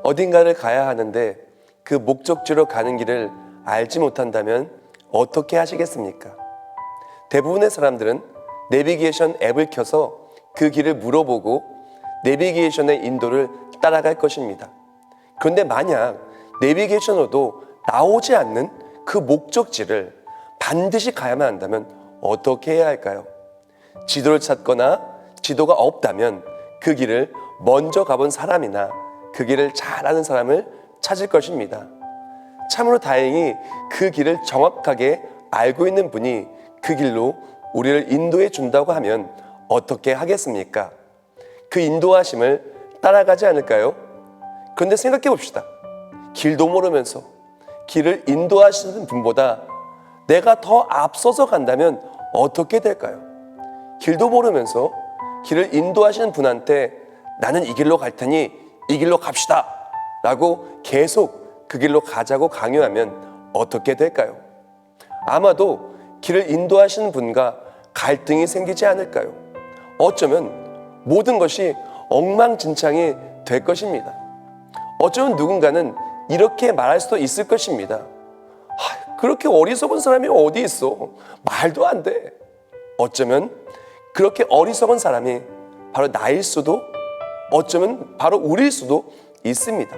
어딘가를 가야 하는데 그 목적지로 가는 길을 알지 못한다면 어떻게 하시겠습니까? 대부분의 사람들은 내비게이션 앱을 켜서 그 길을 물어보고 내비게이션의 인도를 따라갈 것입니다. 그런데 만약 내비게이션으로도 나오지 않는 그 목적지를 반드시 가야만 한다면 어떻게 해야 할까요? 지도를 찾거나 지도가 없다면 그 길을 먼저 가본 사람이나 그 길을 잘 아는 사람을 찾을 것입니다. 참으로 다행히 그 길을 정확하게 알고 있는 분이 그 길로 우리를 인도해 준다고 하면 어떻게 하겠습니까? 그 인도하심을 따라가지 않을까요? 그런데 생각해 봅시다. 길도 모르면서 길을 인도하시는 분보다 내가 더 앞서서 간다면 어떻게 될까요? 길도 모르면서 길을 인도하시는 분한테 나는 이 길로 갈 테니 이 길로 갑시다 라고 계속 그 길로 가자고 강요하면 어떻게 될까요? 아마도 길을 인도하시는 분과 갈등이 생기지 않을까요? 어쩌면 모든 것이 엉망진창이 될 것입니다. 어쩌면 누군가는 이렇게 말할 수도 있을 것입니다. 그렇게 어리석은 사람이 어디 있어? 말도 안 돼. 어쩌면 그렇게 어리석은 사람이 바로 나일 수도, 어쩌면 바로 우리일 수도 있습니다.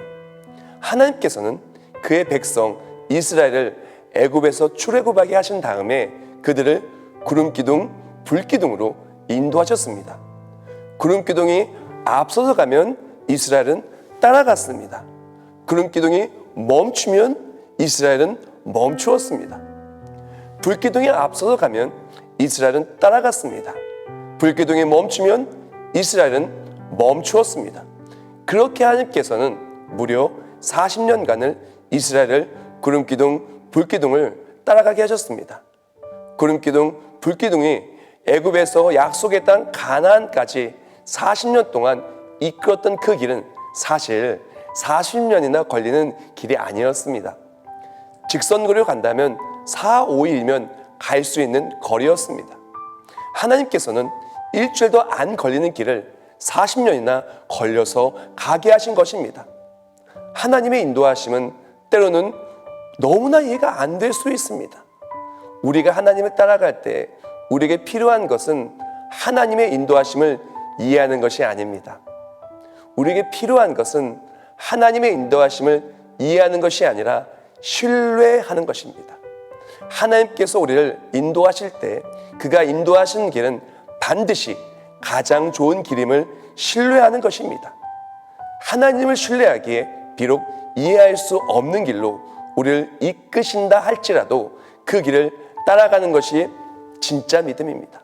하나님께서는 그의 백성 이스라엘을 애굽에서 출애굽하게 하신 다음에 그들을 구름기둥, 불기둥으로 인도하셨습니다. 구름기둥이 앞서서 가면 이스라엘은 따라갔습니다. 구름기둥이 멈추면 이스라엘은 멈추었습니다. 불기둥이 앞서서 가면 이스라엘은 따라갔습니다. 불기둥이 멈추면 이스라엘은 멈추었습니다. 그렇게 하나님께서는 무려 40년간을 이스라엘을 구름기둥, 불기둥을 따라가게 하셨습니다. 구름기둥, 불기둥이 애굽에서 약속의 땅 가나안까지 40년 동안 이끌었던 그 길은 사실 40년이나 걸리는 길이 아니었습니다. 직선거리로 간다면 4, 5일이면 갈 수 있는 거리였습니다. 하나님께서는 일주일도 안 걸리는 길을 40년이나 걸려서 가게 하신 것입니다. 하나님의 인도하심은 때로는 너무나 이해가 안 될 수 있습니다. 우리가 하나님을 따라갈 때 우리에게 필요한 것은 하나님의 인도하심을 이해하는 것이 아닙니다. 우리에게 필요한 것은 하나님의 인도하심을 이해하는 것이 아니라 신뢰하는 것입니다. 하나님께서 우리를 인도하실 때 그가 인도하시는 길은 반드시 가장 좋은 길임을 신뢰하는 것입니다. 하나님을 신뢰하기에 비록 이해할 수 없는 길로 우리를 이끄신다 할지라도 그 길을 따라가는 것이 진짜 믿음입니다.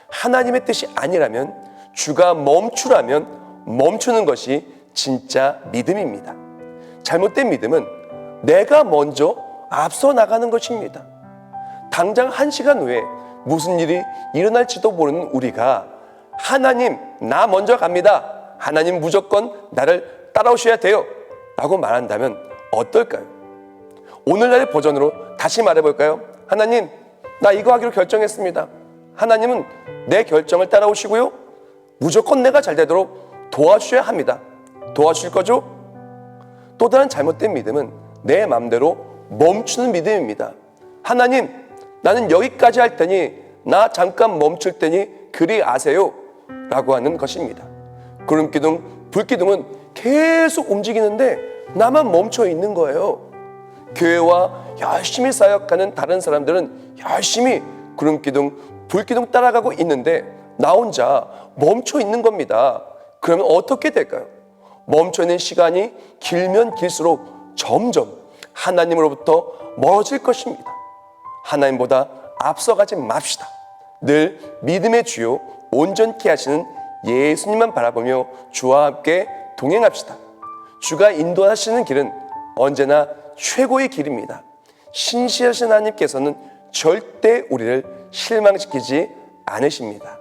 하나님의 뜻이 아니라면, 주가 멈추라면 멈추는 것이 진짜 믿음입니다. 잘못된 믿음은 내가 먼저 앞서 나가는 것입니다. 당장 1시간 후에 무슨 일이 일어날지도 모르는 우리가 하나님, 나 먼저 갑니다. 하나님 무조건 나를 따라오셔야 돼요. 라고 말한다면 어떨까요? 오늘날의 버전으로 다시 말해볼까요? 하나님, 나 이거 하기로 결정했습니다. 하나님은 내 결정을 따라오시고요. 무조건 내가 잘 되도록 도와주셔야 합니다. 도와주실 거죠? 또 다른 잘못된 믿음은 내 마음대로 멈추는 믿음입니다. 하나님, 나는 여기까지 할 테니 나 잠깐 멈출 테니 그리 아세요. 라고 하는 것입니다. 구름기둥, 불기둥은 계속 움직이는데 나만 멈춰 있는 거예요. 교회와 열심히 사역하는 다른 사람들은 열심히 구름기둥, 불기둥 따라가고 있는데 나 혼자 멈춰 있는 겁니다. 그러면 어떻게 될까요? 멈춰 있는 시간이 길면 길수록 점점 하나님으로부터 멀어질 것입니다. 하나님보다 앞서가지 맙시다. 늘 믿음의 주요 온전케 하시는 예수님만 바라보며 주와 함께 동행합시다. 주가 인도하시는 길은 언제나 최고의 길입니다. 신실하신 하나님께서는 절대 우리를 실망시키지 않으십니다.